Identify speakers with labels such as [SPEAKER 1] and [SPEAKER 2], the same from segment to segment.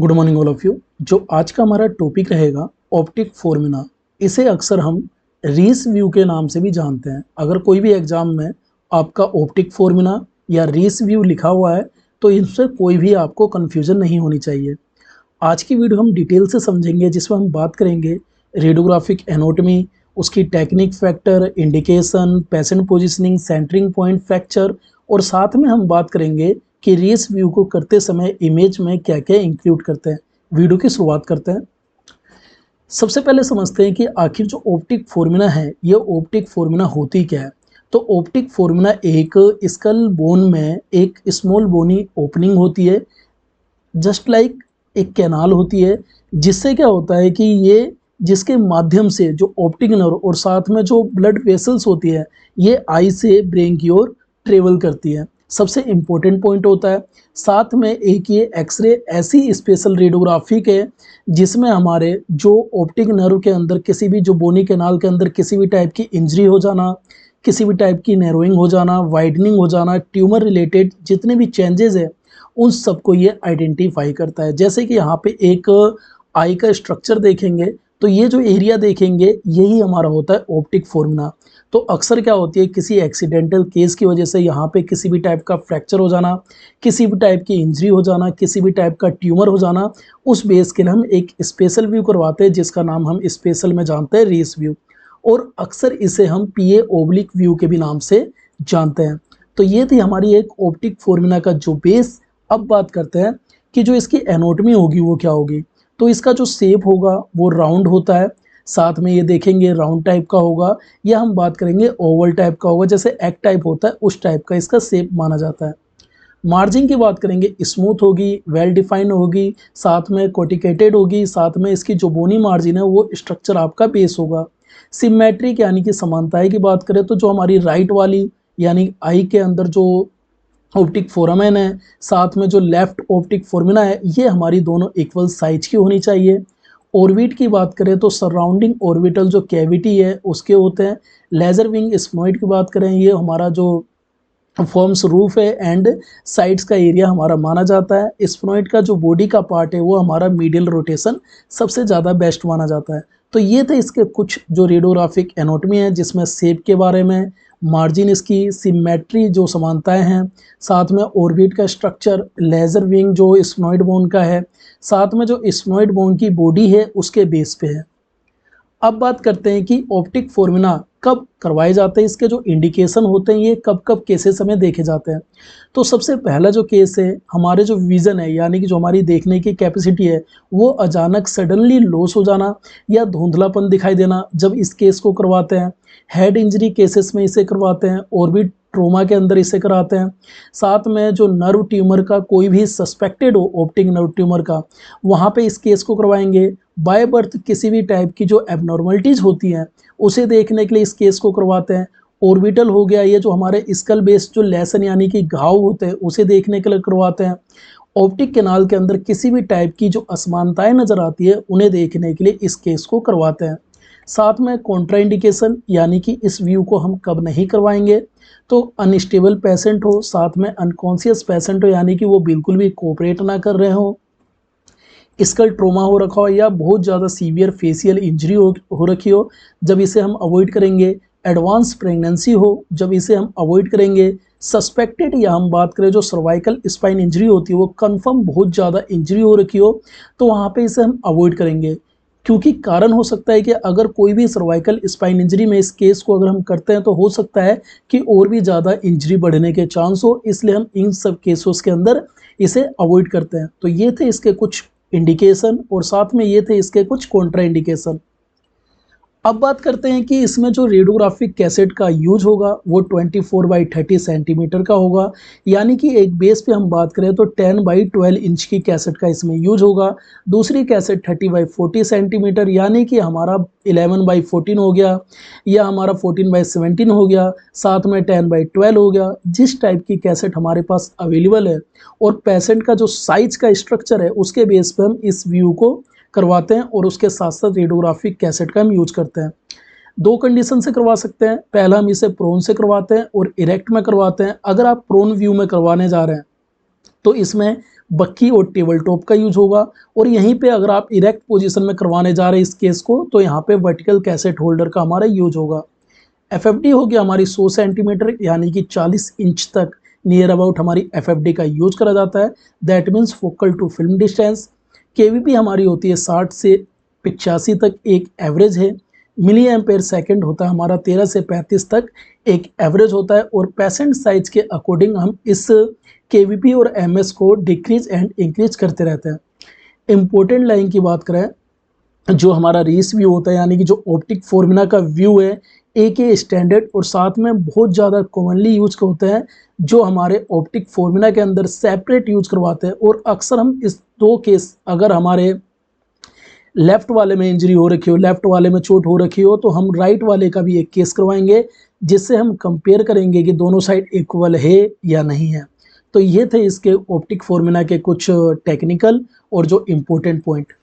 [SPEAKER 1] Good morning all of you. जो आज का हमारा टॉपिक रहेगा ऑप्टिक फॉर्मूला, इसे अक्सर हम रीस व्यू के नाम से भी जानते हैं। अगर कोई भी एग्जाम में आपका ऑप्टिक फॉर्मूला या रीस व्यू लिखा हुआ है तो इससे कोई भी आपको कन्फ्यूजन नहीं होनी चाहिए। आज की वीडियो हम डिटेल से समझेंगे, जिसमें हम बात करेंगे रेडियोग्राफिक एनाटॉमी, उसकी technique, factor, indication, patient positioning, centring point, fracture, और साथ में हम बात करेंगे कि रेस व्यू को करते समय इमेज में क्या क्या इंक्लूड करते हैं। वीडियो की शुरुआत करते हैं। सबसे पहले समझते हैं कि आखिर जो ऑप्टिक फॉर्मूला है, ये ऑप्टिक फॉर्मूला होती क्या है। तो ऑप्टिक फॉर्मूला एक स्कल बोन में एक स्मॉल बोनी ओपनिंग होती है, जस्ट लाइक एक कैनाल होती है, जिससे क्या होता है कि ये जिसके माध्यम से जो ऑप्टिक नर्व और साथ में जो ब्लड वेसल्स होती है, ये आई से ब्रेन की ओर ट्रेवल करती है। सबसे इम्पोर्टेंट पॉइंट होता है। साथ में एक ये एक्सरे ऐसी स्पेशल रेडियोग्राफिक है जिसमें हमारे जो ऑप्टिक नर्व के अंदर किसी भी जो बोनी कैनाल के अंदर किसी भी टाइप की इंजरी हो जाना, किसी भी टाइप की नैरोइंग हो जाना, वाइडनिंग हो जाना, ट्यूमर रिलेटेड जितने भी चेंजेस है उन सबको ये आइडेंटिफाई करता है। जैसे कि यहाँ पे एक आई का स्ट्रक्चर देखेंगे तो ये जो एरिया देखेंगे यही हमारा होता है ऑप्टिक फॉर्मूला। तो अक्सर क्या होती है, किसी एक्सीडेंटल केस की वजह से यहाँ पे किसी भी टाइप का फ्रैक्चर हो जाना, किसी भी टाइप की इंजरी हो जाना, किसी भी टाइप का ट्यूमर हो जाना, उस बेस के लिए हम एक स्पेशल व्यू करवाते हैं जिसका नाम हम स्पेशल में जानते हैं रेस व्यू, और अक्सर इसे हम पीए ओब्लिक व्यू के भी नाम से जानते हैं। तो ये थी हमारी एक ऑप्टिक फॉर्मूला का जो बेस। अब बात करते हैं कि जो इसकी एनाटॉमी होगी वो क्या होगी। तो इसका जो शेप होगा वो राउंड होता है, साथ में ये देखेंगे राउंड टाइप का होगा, या हम बात करेंगे ओवल टाइप का होगा, जैसे एग टाइप होता है उस टाइप का इसका शेप माना जाता है। मार्जिन की बात करेंगे, स्मूथ होगी, वेल डिफाइंड होगी, साथ में कोटिकेटेड होगी, साथ में इसकी जो बोनी मार्जिन है वो स्ट्रक्चर आपका बेस होगा। सिमेट्रिक यानी कि समानताएं की बात करें तो जो हमारी राइट वाली यानी आई के अंदर जो ऑप्टिक फोरामेन है, साथ में जो लेफ्ट ऑप्टिक फॉर्मूला है, ये हमारी दोनों इक्वल साइज की होनी चाहिए। ऑर्बिट की बात करें तो सराउंडिंग ऑर्बिटल जो कैविटी है उसके होते हैं। लेजर विंग स्फीनॉइड की बात करें, ये हमारा जो फॉर्म्स रूफ है एंड साइड्स का एरिया हमारा माना जाता है। स्फीनॉइड का जो बॉडी का पार्ट है वो हमारा मीडियल रोटेशन सबसे ज़्यादा बेस्ट माना जाता है। तो ये थे इसके कुछ जो रेडियोग्राफिक एनाटॉमी है, जिसमें शेप के बारे में, मार्जिन, इसकी सिमेट्री जो समानताएं हैं, साथ में ऑर्बिट का स्ट्रक्चर, लेजर विंग जो स्फीनॉइड बोन का है, साथ में जो स्फीनॉइड बोन की बॉडी है उसके बेस पे है। अब बात करते हैं कि ऑप्टिक फॉर्मूला कब करवाए जाते हैं, इसके जो इंडिकेशन होते हैं ये कब कब केसेस हमें देखे जाते हैं। तो सबसे पहला जो केस है, हमारे जो विज़न है यानी कि जो हमारी देखने की कैपेसिटी है वो अचानक सडनली लॉस हो जाना या धुंधलापन दिखाई देना, जब इस केस को करवाते हैं। हेड इंजरी केसेस में इसे करवाते हैं, ऑर्बिट ट्रोमा के अंदर इसे कराते हैं। साथ में जो नर्व ट्यूमर का कोई भी सस्पेक्टेड हो, ऑप्टिक नर्व ट्यूमर का, वहाँ पे इस केस को करवाएंगे। बाय बर्थ किसी भी टाइप की जो एबनॉर्मलिटीज होती हैं उसे देखने के लिए इस केस को करवाते हैं। ऑर्बिटल हो गया, ये जो हमारे स्कल बेस जो लेसन यानी कि घाव होते हैं उसे देखने के लिए करवाते हैं। ऑप्टिक कैनाल के अंदर किसी भी टाइप की जो असमानताएं नजर आती है उन्हें देखने के लिए इस केस को करवाते हैं। साथ में कॉन्ट्राइंडिकेशन यानी कि इस व्यू को हम कब नहीं करवाएंगे, तो अनस्टेबल पेशेंट हो, साथ में अनकॉन्शियस पेशेंट हो यानी कि वो बिल्कुल भी कोऑपरेट ना कर रहे हो, स्कल ट्रोमा हो रखा हो, या बहुत ज़्यादा सीवियर फेशियल इंजरी हो रखी हो, जब इसे हम अवॉइड करेंगे। एडवांस प्रेगनेंसी हो, जब इसे हम अवॉइड करेंगे। सस्पेक्टेड या हम बात करें जो सर्वाइकल स्पाइन इंजरी होती है वो कंफर्म बहुत ज़्यादा इंजरी हो रखी हो, तो वहाँ पे इसे हम अवॉइड करेंगे। क्योंकि कारण हो सकता है कि अगर कोई भी सर्वाइकल स्पाइन इंजरी में इस केस को अगर हम करते हैं तो हो सकता है कि और भी ज़्यादा इंजरी बढ़ने के चांस हो, इसलिए हम इन सब केसेस के अंदर इसे अवॉइड करते हैं। तो ये थे इसके कुछ इंडिकेशन और साथ में ये थे इसके कुछ कॉन्ट्रा इंडिकेशन। अब बात करते हैं कि इसमें जो रेडियोग्राफिक कैसेट का यूज होगा वो 24x30 सेंटीमीटर का होगा, यानी कि एक बेस पे हम बात करें तो 10x12 इंच की कैसेट का इसमें यूज होगा। दूसरी कैसेट 30x40 सेंटीमीटर यानी कि हमारा 11x14 हो गया, या हमारा 14x17 हो गया, साथ में 10x12 हो गया। जिस टाइप की कैसेट हमारे पास अवेलेबल है और पेशेंट का जो साइज का स्ट्रक्चर है उसके बेस पे हम इस व्यू को करवाते हैं, और उसके साथ साथ रेडियोग्राफिक कैसेट का हम यूज करते हैं। दो कंडीशन से करवा सकते हैं, पहला हम इसे प्रोन से करवाते हैं और इरेक्ट में करवाते हैं। अगर आप प्रोन व्यू में करवाने जा रहे हैं तो इसमें बक्की और टेबल टॉप का यूज होगा। और यहीं पे अगर आप इरेक्ट पोजीशन में करवाने जा रहे हैं इस केस को, तो यहाँ पे वर्टिकल कैसेट होल्डर का हमारा यूज होगा। एफएफडी होगी हमारी 100 सेंटीमीटर यानी कि 40 इंच तक नियर अबाउट हमारी एफएफडी का यूज करा जाता है, that means focal to film distance. KVP हमारी होती है 60 से 85 तक एक एवरेज है। मिली एम्पेयर सेकेंड होता है हमारा 13 से 35 तक एक एवरेज होता है। और पेशेंट साइज के अकॉर्डिंग हम इस केवीपी और एमएस को डिक्रीज एंड इंक्रीज करते रहते हैं। इम्पोर्टेंट लाइन की बात करें, जो हमारा रीस व्यू होता है यानी कि जो ऑप्टिक फॉर्मूला का व्यू है, एक ये स्टैंडर्ड और साथ में बहुत ज़्यादा कॉमनली यूज होते हैं, जो हमारे ऑप्टिक फॉर्मूला के अंदर सेपरेट यूज करवाते हैं। और अक्सर हम इस दो केस, अगर हमारे लेफ्ट वाले में इंजरी हो रखी हो, लेफ्ट वाले में चोट हो रखी हो, तो हम राइट वाले का भी एक केस करवाएंगे, जिससे हम कंपेयर करेंगे कि दोनों साइड इक्वल है या नहीं है। तो ये थे इसके ऑप्टिक फॉर्मूला के कुछ टेक्निकल और जो इम्पोर्टेंट पॉइंट।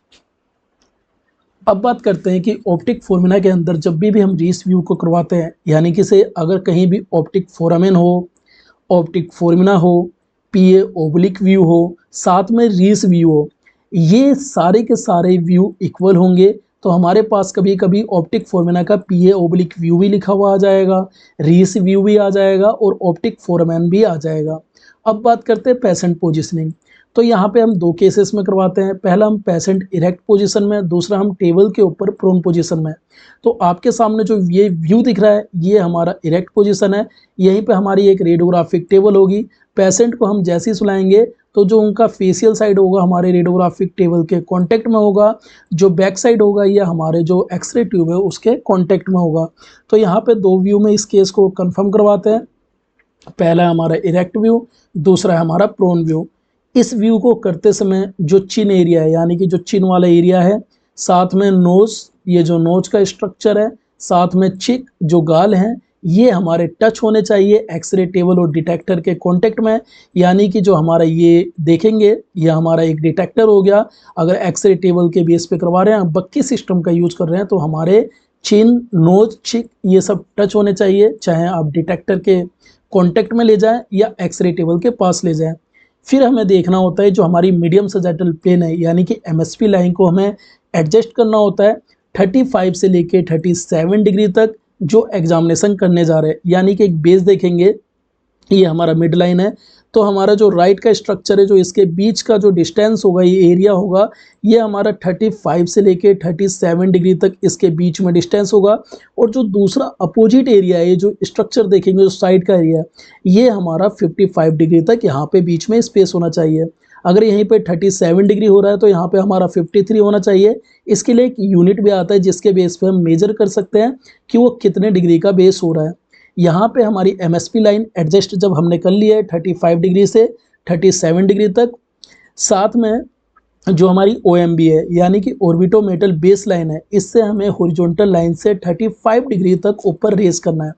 [SPEAKER 1] अब बात करते हैं कि ऑप्टिक फॉर्मूला के अंदर जब भी हम रीस व्यू को करवाते हैं, यानी कि से अगर कहीं भी ऑप्टिक फोरामेन हो, ऑप्टिक फॉर्मूला हो, पीए ओब्लिक व्यू हो, साथ में रीस व्यू हो, ये सारे के सारे व्यू इक्वल होंगे। तो हमारे पास कभी कभी ऑप्टिक फॉर्मूला का पीए ओब्लिक व्यू भी लिखा हुआ आ जाएगा, रीस व्यू भी आ जाएगा और ऑप्टिक फोरामेन भी आ जाएगा। अब बात करते हैं पेशेंट पोजिशनिंग। तो यहाँ पे हम दो केसेस में करवाते हैं, पहला हम पेशेंट इरेक्ट पोजीशन में, दूसरा हम टेबल के ऊपर प्रोन पोजीशन में। तो आपके सामने जो ये व्यू दिख रहा है, ये हमारा इरेक्ट पोजीशन है। यहीं पे हमारी एक रेडियोग्राफिक टेबल होगी। पेशेंट को हम जैसे ही सुलाएंगे तो जो उनका फेशियल साइड होगा हमारे रेडियोग्राफिक टेबल के कॉन्टेक्ट में होगा, जो बैक साइड होगा या हमारे जो एक्सरे ट्यूब है उसके कॉन्टेक्ट में होगा। तो यहाँ पे दो व्यू में इस केस को कन्फर्म करवाते हैं, पहला हमारा इरेक्ट व्यू, दूसरा है हमारा प्रोन व्यू। इस व्यू को करते समय जो चिन एरिया है, यानी कि जो चिन वाला एरिया है, साथ में नोज, ये जो नोज का स्ट्रक्चर है, साथ में चिक जो गाल हैं, ये हमारे टच होने चाहिए एक्सरे टेबल और डिटेक्टर के कांटेक्ट में। यानी कि जो हमारा ये देखेंगे, ये हमारा एक डिटेक्टर हो गया। अगर एक्सरे टेबल के बेस पे करवा रहे हैं, बक्की सिस्टम का यूज कर रहे हैं, तो हमारे चिन, नोज, चिक ये सब टच होने चाहिए, चाहे आप डिटेक्टर के कांटेक्ट में ले जाएं या एक्सरे टेबल के पास ले जाएं। फिर हमें देखना होता है जो हमारी मीडियम सजेटल प्लेन है, यानी कि एमएसपी लाइन को हमें एडजस्ट करना होता है 35 से लेके 37 डिग्री तक जो एग्जामिनेशन करने जा रहे हैं। यानी कि एक बेस देखेंगे, ये हमारा मिड लाइन है, तो हमारा जो राइट का स्ट्रक्चर है, जो इसके बीच का जो डिस्टेंस होगा, ये एरिया होगा, ये हमारा 35 से लेके 37 डिग्री तक इसके बीच में डिस्टेंस होगा। और जो दूसरा अपोजिट एरिया है, जो स्ट्रक्चर देखेंगे, जो साइड का एरिया, ये हमारा 55 डिग्री तक यहाँ पे बीच में स्पेस होना चाहिए। अगर यहीं पे 37 डिग्री हो रहा है तो यहाँ पे हमारा 53 होना चाहिए। इसके लिए एक यूनिट भी आता है जिसके बेस पे हम मेजर कर सकते हैं कि वो कितने डिग्री का बेस हो रहा है। यहाँ पे हमारी एमएसपी लाइन एडजस्ट जब हमने कर लिया है 35 डिग्री से 37 डिग्री तक, साथ में जो हमारी OMB है यानी कि ऑर्बिटोमेटल बेस लाइन है, इससे हमें हॉरिजॉन्टल लाइन से 35 डिग्री तक ऊपर रेस करना है।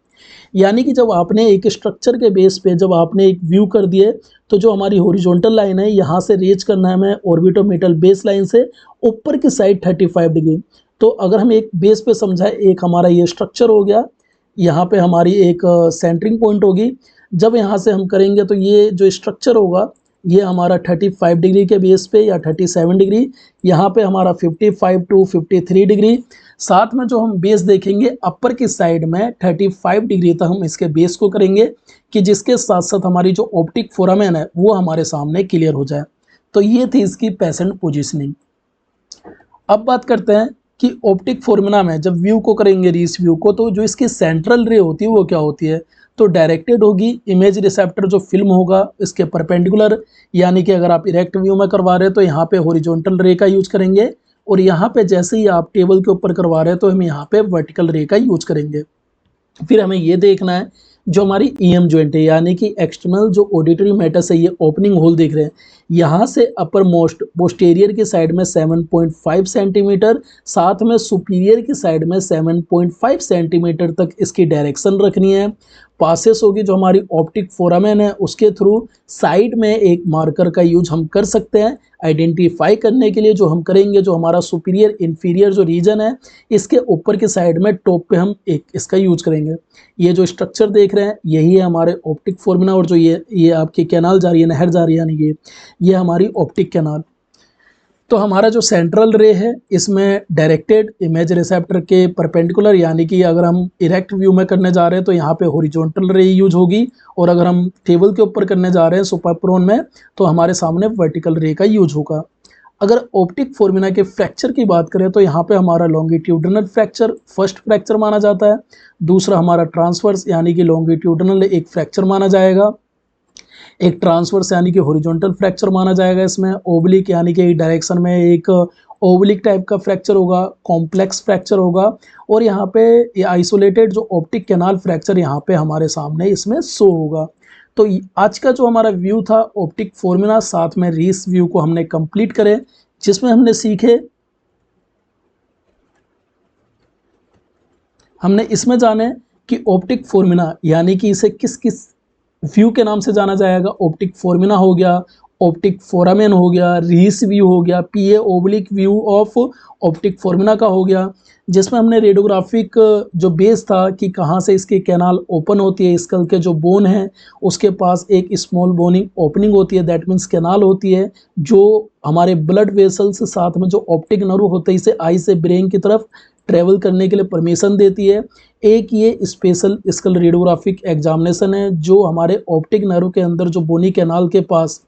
[SPEAKER 1] यानी कि जब आपने एक स्ट्रक्चर के बेस पे जब आपने एक व्यू कर दिए, तो जो हमारी हॉरिजॉन्टल लाइन है यहाँ से रेज करना है हमें ऑर्बिटोमेटल बेस लाइन से ऊपर की साइड 35 डिग्री। तो अगर हम एक बेस पे समझाए, एक हमारा ये स्ट्रक्चर हो गया, यहाँ पे हमारी एक सेंटरिंग पॉइंट होगी। जब यहाँ से हम करेंगे तो ये जो स्ट्रक्चर होगा, ये हमारा 35 डिग्री के बेस पे या 37 डिग्री, यहाँ पे हमारा 55 टू 53 डिग्री। साथ में जो हम बेस देखेंगे अपर की साइड में 35 डिग्री तक हम इसके बेस को करेंगे, कि जिसके साथ साथ हमारी जो ऑप्टिक फोरामेन है वो हमारे सामने क्लियर हो जाए। तो ये थी इसकी पेशेंट पोजिशनिंग। अब बात करते हैं कि ऑप्टिक फॉर्मूला में जब व्यू को करेंगे, रीस व्यू को, तो जो इसकी सेंट्रल रे होती है वो क्या होती है, तो डायरेक्टेड होगी। इमेज रिसेप्टर जो फिल्म होगा इसके परपेंडिकुलर, यानी कि अगर आप इरेक्ट व्यू में करवा रहे हैं तो यहाँ पे हॉरिजॉन्टल रे का यूज करेंगे, और यहाँ पे जैसे ही आप टेबल के ऊपर करवा रहे हैं तो हम यहाँ पे वर्टिकल रे का यूज करेंगे। फिर हमें ये देखना है जो हमारी ईएम जॉइंट है, यानी कि एक्सटर्नल जो ऑडिटरी मैटस है, ये ओपनिंग होल देख रहे हैं, यहाँ से अपर मोस्ट पोस्टेरियर की साइड में 7.5 सेंटीमीटर, साथ में सुपीरियर की साइड में 7.5 सेंटीमीटर तक इसकी डायरेक्शन रखनी है। पासेस होगी जो हमारी ऑप्टिक फोरामेन है उसके थ्रू साइड में एक मार्कर का यूज हम कर सकते हैं आइडेंटिफाई करने के लिए। जो हम करेंगे, जो हमारा सुपीरियर इंफीरियर जो रीजन है इसके ऊपर के साइड में टॉप पे हम एक इसका यूज करेंगे। ये जो स्ट्रक्चर देख रहे हैं यही है हमारे ऑप्टिक फोरामेन, और जो ये आपकी कैनाल जा रही है, नहर जा रही है, यानी ये हमारी ऑप्टिक कैनाल। तो हमारा जो सेंट्रल रे है इसमें डायरेक्टेड इमेज रिसेप्टर के परपेंडिकुलर, यानी कि अगर हम इरेक्ट व्यू में करने जा रहे हैं तो यहाँ पे हॉरिजॉन्टल रे यूज होगी, और अगर हम टेबल के ऊपर करने जा रहे हैं सुपरप्रोन में तो हमारे सामने वर्टिकल रे का यूज होगा। अगर ऑप्टिक फोर्मिना के फ्रैक्चर की बात करें तो यहाँ पे हमारा लॉन्गिट्यूडनल फ्रैक्चर फर्स्ट फ्रैक्चर माना जाता है, दूसरा हमारा ट्रांसवर्स यानी कि लॉन्गिट्यूडनल एक फ्रैक्चर माना जाएगा, एक ट्रांसवर्स यानी कि हॉरिजॉन्टल फ्रैक्चर माना जाएगा, इसमें ओब्लिक यानी कि डायरेक्शन में एक ओब्लिक टाइप का फ्रैक्चर होगा, कॉम्प्लेक्स फ्रैक्चर होगा, और यहाँ पे ये आइसोलेटेड जो ऑप्टिक कैनाल फ्रैक्चर यहाँ पे हमारे सामने इसमें शो होगा। तो आज का जो हमारा व्यू था ऑप्टिक फोर्मुला साथ में रीस व्यू को हमने कंप्लीट करे, जिसमें हमने इसमें जाने कि ऑप्टिक फोर्मुला यानी कि इसे किस किस व्यू के नाम से जाना जाएगा। ऑप्टिक फोर्मिना हो गया, ऑप्टिक फोरामेन हो गया, रीस व्यू हो गया, पीए ओब्लिक व्यू ऑफ ऑप्टिक फोर्मिना का हो गया, जिसमें हमने रेडियोग्राफिक जो बेस था कि कहाँ से इसकी कैनाल ओपन होती है, स्कल के जो बोन है उसके पास एक स्मॉल बोनिंग ओपनिंग होती है, दैट मीन्स कैनाल होती है जो हमारे ब्लड वेसल्स साथ में जो ऑप्टिक नर्व होते हैं इसे आई से ब्रेन की तरफ ट्रेवल करने के लिए परमिशन देती है। एक ये स्पेशल स्कल रेडियोग्राफिक एग्जामिनेशन है जो हमारे ऑप्टिक नर्व के अंदर जो बोनी कैनाल के पास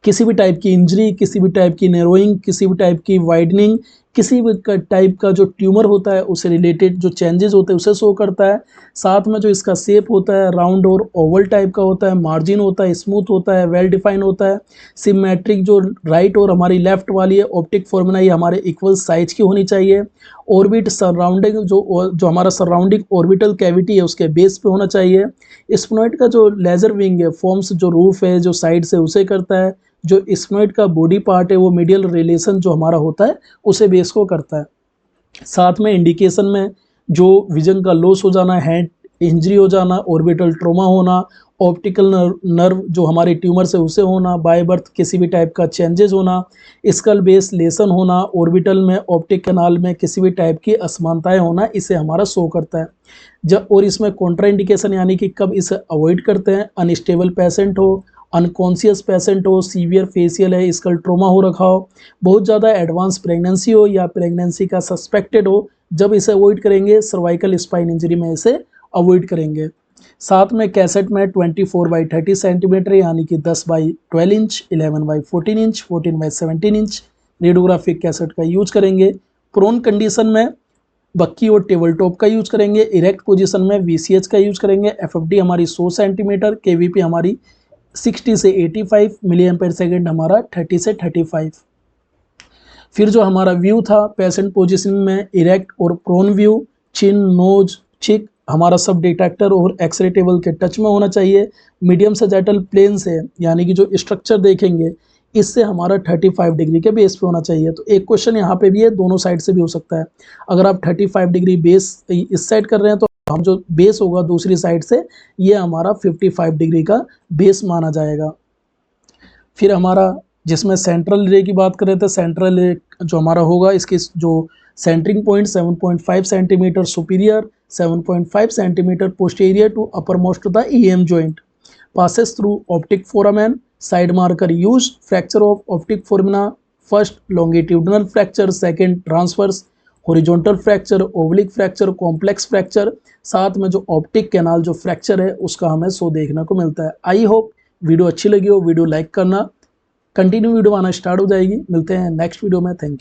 [SPEAKER 1] किसी भी टाइप की इंजरी, किसी भी टाइप की नैरोइंग, किसी भी टाइप की वाइडनिंग, किसी भी टाइप का जो ट्यूमर होता है उससे रिलेटेड जो चेंजेस होते हैं उसे शो करता है। साथ में जो इसका शेप होता है राउंड और ओवल टाइप का होता है, मार्जिन होता है, स्मूथ होता है, वेल डिफाइन होता है, सिमेट्रिक जो राइट और हमारी लेफ्ट वाली है ऑप्टिक फोर्मुला ये हमारे इक्वल साइज की होनी चाहिए। ऑर्बिट सराउंडिंग जो हमारा सराउंडिंग ऑर्बिटल कैविटी है उसके बेस पे होना चाहिए। स्फेनॉइड का जो लेजर विंग है फॉर्म्स जो रूफ है जो साइड से उसे करता है, जो स्फेनॉइड का बॉडी पार्ट है वो मीडियल रिलेशन जो हमारा होता है उसे बेस को करता है। साथ में इंडिकेशन में जो विजन का लॉस हो जाना, हैंड इंजरी हो जाना, ऑर्बिटल ट्रोमा होना, ऑप्टिकल नर्व जो हमारे ट्यूमर से उसे होना, बाय बर्थ किसी भी टाइप का चेंजेस होना, स्कल बेस लेसन होना, ऑर्बिटल में ऑप्टिक कैनाल में किसी भी टाइप की असमानताएं होना, इसे हमारा शो करता है। जब और इसमें कॉन्ट्रा इंडिकेशन यानी कि कब इसे अवॉइड करते हैं, अनस्टेबल पेशेंट हो, अनकॉन्शियस पेशेंट हो, सीवियर फेशियल है, स्कल ट्रोमा हो रखा हो, बहुत ज़्यादा एडवांस प्रेगनेंसी हो या प्रेगनेंसी का सस्पेक्टेड हो, जब इसे अवॉइड करेंगे सर्वाइकल स्पाइन इंजरी में इसे अवॉइड करेंगे। साथ में कैसेट में 24/30 सेंटीमीटर यानी कि 10/12 inch, 11/14 inch, 14/17 inch radiographic cassette का यूज करेंगे। प्रोन कंडीशन में बक्की और टेबल टॉप का यूज करेंगे, इरेक्ट पोजीशन में VCH का यूज करेंगे, FFD हमारी 100 सेंटीमीटर, KVP हमारी 60 से 85, मिली एम्पेयर सेकेंड हमारा 30 से 35। फिर जो हमारा व्यू था पेशेंट पोजीशन में इरेक्ट और प्रोन व्यू, चिन, नोज, चिक हमारा सब डिटेक्टर और एक्सरे टेबल के टच में होना चाहिए। मीडियम से जेटल प्लेन से यानी कि जो स्ट्रक्चर देखेंगे इससे हमारा 35 डिग्री के बेस पे होना चाहिए। तो एक क्वेश्चन यहाँ पे भी है, दोनों साइड से भी हो सकता है। अगर आप 35 डिग्री बेस इस साइड कर रहे हैं तो हम जो बेस होगा दूसरी साइड से ये हमारा 55 डिग्री का बेस माना जाएगा। फिर हमारा जिसमें सेंट्रल रे की बात करें तो सेंट्रल रे जो हमारा होगा इसकी जो centring point 7.5 centimetre superior, 7.5 centimetre posterior to uppermost the EM joint, passes through optic foramen, side marker used, fracture of optic foramina, first longitudinal fracture, second transverse, horizontal fracture, oblique fracture, complex fracture, साथ में जो optic canal जो fracture है उसका हमें show देखने को मिलता है। आई होप वीडियो अच्छी लगी हो, वीडियो लाइक करना, कंटिन्यू वीडियो आना स्टार्ट हो जाएगी। मिलते हैं नेक्स्ट वीडियो में, थैंक यू।